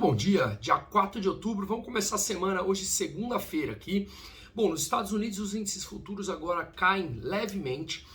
bom dia, dia 4 de outubro, vamos começar a semana hoje, segunda-feira aqui. Bom, nos Estados Unidos os índices futuros agora caem levemente,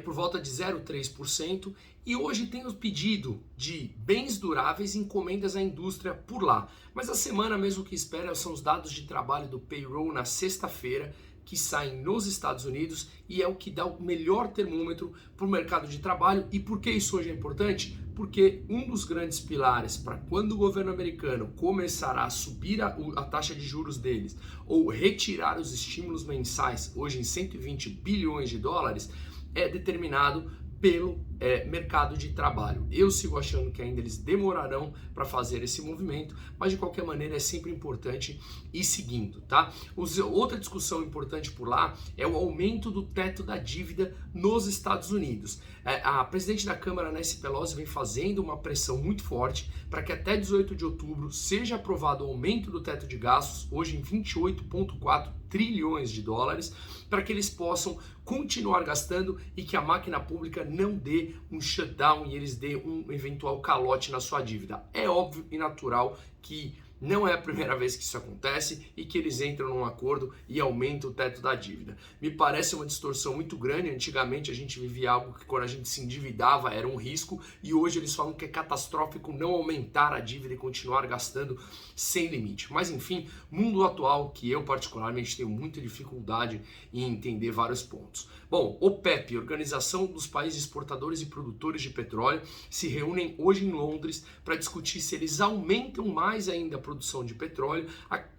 por volta de 0,3%, e hoje tem o pedido de bens duráveis e encomendas à indústria por lá. Mas a semana mesmo que espera são os dados de trabalho do payroll na sexta-feira, que saem nos Estados Unidos e é o que dá o melhor termômetro para o mercado de trabalho. E por que isso hoje é importante? Porque um dos grandes pilares para quando o governo americano começará a subir a taxa de juros deles ou retirar os estímulos mensais, hoje em 120 bilhões de dólares, é determinado pelo mercado de trabalho. Eu sigo achando que ainda eles demorarão para fazer esse movimento, mas de qualquer maneira é sempre importante ir seguindo, tá? Outra discussão importante por lá é o aumento do teto da dívida nos Estados Unidos. A presidente da Câmara, Nancy Pelosi, vem fazendo uma pressão muito forte para que até 18 de outubro seja aprovado o aumento do teto de gastos, hoje em 28,4 trilhões de dólares, para que eles possam continuar gastando e que a máquina pública não dê um shutdown e eles dêem um eventual calote na sua dívida. É óbvio e natural que não é a primeira vez que isso acontece e que eles entram num acordo e aumentam o teto da dívida. Me parece uma distorção muito grande. Antigamente a gente vivia algo que quando a gente se endividava era um risco e hoje eles falam que é catastrófico não aumentar a dívida e continuar gastando sem limite. Mas enfim, mundo atual que eu particularmente tenho muita dificuldade em entender vários pontos. Bom, OPEP, Organização dos Países Exportadores e Produtores de Petróleo, se reúnem hoje em Londres para discutir se eles aumentam mais ainda a produção de petróleo,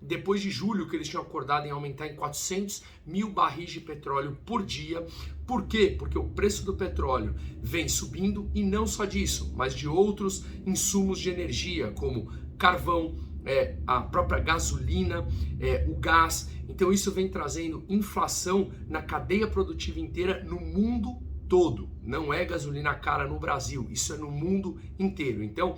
depois de julho que eles tinham acordado em aumentar em 400 mil barris de petróleo por dia. Por quê? Porque o preço do petróleo vem subindo e não só disso, mas de outros insumos de energia, como carvão, a própria gasolina, o gás. Então isso vem trazendo inflação na cadeia produtiva inteira no mundo todo. Não é gasolina cara no Brasil, isso é no mundo inteiro. Então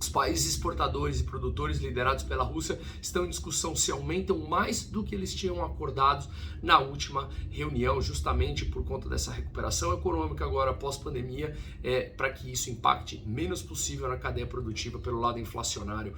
os países exportadores e produtores liderados pela Rússia estão em discussão se aumentam mais do que eles tinham acordado na última reunião, justamente por conta dessa recuperação econômica agora pós-pandemia, para que isso impacte menos possível na cadeia produtiva pelo lado inflacionário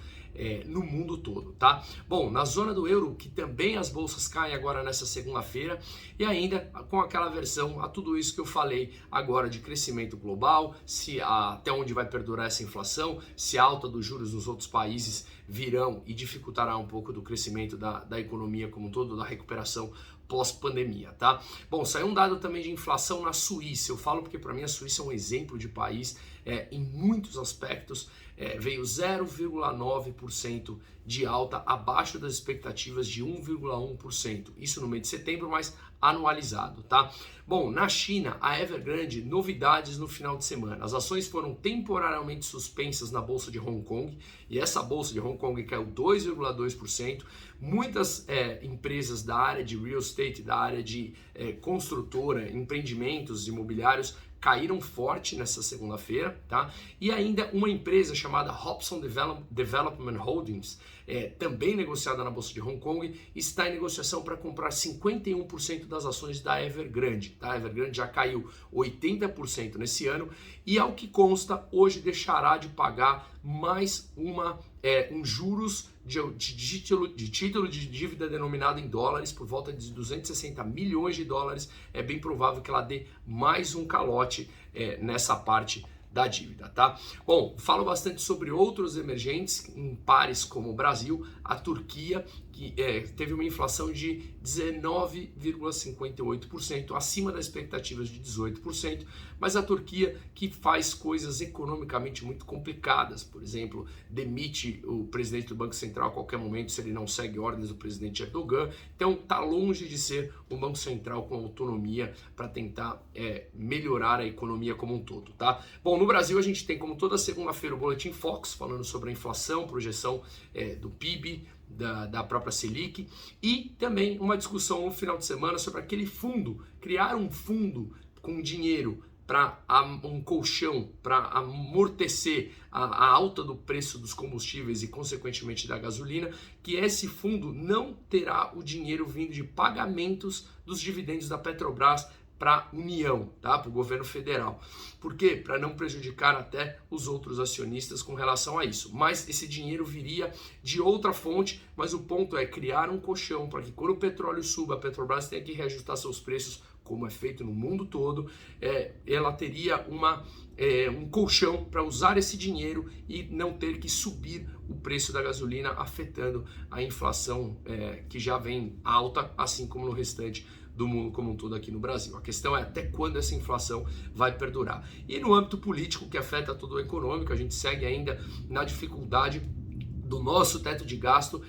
no mundo todo, tá? Bom, na zona do euro, que também as bolsas caem agora nessa segunda-feira, e ainda com aquela versão a tudo isso que eu falei agora de crescimento global, até onde vai perdurar essa inflação, se a alta dos juros nos outros países virão e dificultará um pouco do crescimento da economia como um todo, da recuperação pós-pandemia, tá? Bom, saiu um dado também de inflação na Suíça. Eu falo porque para mim a Suíça é um exemplo de país em muitos aspectos. Veio 0,9% de alta, abaixo das expectativas de 1,1%. Isso no mês de setembro, mas anualizado, tá? Bom, na China, a Evergrande, novidades no final de semana. As ações foram temporariamente suspensas na bolsa de Hong Kong, e essa bolsa de Hong Kong caiu 2,2%. Muitas empresas da área de real estate, da área de construtora, empreendimentos imobiliários, caíram forte nessa segunda-feira, tá? E ainda uma empresa chamada Hobson Development Holdings, também negociada na bolsa de Hong Kong, está em negociação para comprar 51% das ações da Evergrande, tá? A Evergrande já caiu 80% nesse ano e, ao que consta, hoje deixará de pagar mais um juros de título de dívida denominado em dólares por volta de 260 milhões de dólares. É bem provável que ela dê mais um calote nessa parte da dívida, tá? Bom, falo bastante sobre outros emergentes em pares como o Brasil, a Turquia, que teve uma inflação de 19,58%, acima das expectativas de 18%, mas a Turquia, que faz coisas economicamente muito complicadas, por exemplo, demite o presidente do Banco Central a qualquer momento se ele não segue ordens do presidente Erdogan. Então está longe de ser um Banco Central com autonomia para tentar melhorar a economia como um todo, tá? Bom, no Brasil a gente tem, como toda segunda-feira, o Boletim Focus falando sobre a inflação, projeção do PIB, da própria Selic, e também uma discussão no final de semana sobre aquele fundo, criar um fundo com dinheiro para um colchão, para amortecer a alta do preço dos combustíveis e, consequentemente, da gasolina, que esse fundo não terá o dinheiro vindo de pagamentos dos dividendos da Petrobras para a União, tá? Para o governo federal. Por quê? Para não prejudicar até os outros acionistas com relação a isso. Mas esse dinheiro viria de outra fonte, mas o ponto é criar um colchão para que quando o petróleo suba, a Petrobras tenha que reajustar seus preços, como é feito no mundo todo, ela teria um colchão para usar esse dinheiro e não ter que subir o preço da gasolina, afetando a inflação que já vem alta, assim como no restante do mundo como um todo aqui no Brasil. A questão é até quando essa inflação vai perdurar. E no âmbito político, que afeta todo o econômico, a gente segue ainda na dificuldade do nosso teto de gasto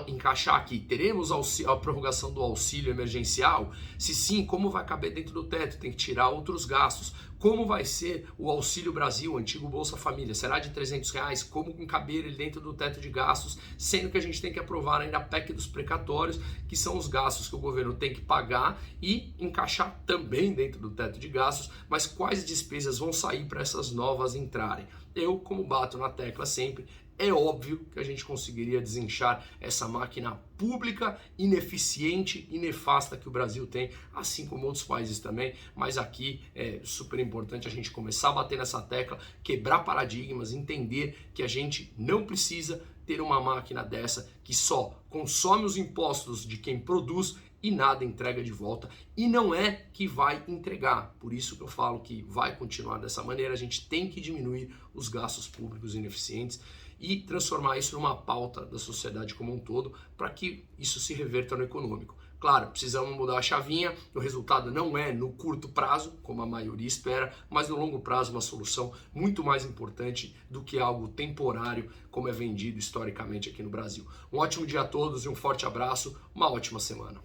encaixar aqui. Teremos a prorrogação do auxílio emergencial? Se sim, como vai caber dentro do teto? Tem que tirar outros gastos. Como vai ser o Auxílio Brasil, o antigo Bolsa Família? Será de R$300? Como caber ele dentro do teto de gastos? Sendo que a gente tem que aprovar ainda a PEC dos precatórios, que são os gastos que o governo tem que pagar e encaixar também dentro do teto de gastos, mas quais despesas vão sair para essas novas entrarem? Eu, como bato na tecla sempre, é óbvio que a gente conseguiria desinchar essa máquina pública, ineficiente e nefasta que o Brasil tem, assim como outros países também, mas aqui é super importante a gente começar a bater nessa tecla, quebrar paradigmas, entender que a gente não precisa ter uma máquina dessa que só consome os impostos de quem produz e nada entrega de volta, e não é que vai entregar. Por isso que eu falo que vai continuar dessa maneira. A gente tem que diminuir os gastos públicos ineficientes e transformar isso numa pauta da sociedade como um todo, para que isso se reverta no econômico. Claro, precisamos mudar a chavinha, o resultado não é no curto prazo, como a maioria espera, mas no longo prazo uma solução muito mais importante do que algo temporário, como é vendido historicamente aqui no Brasil. Um ótimo dia a todos e um forte abraço, uma ótima semana.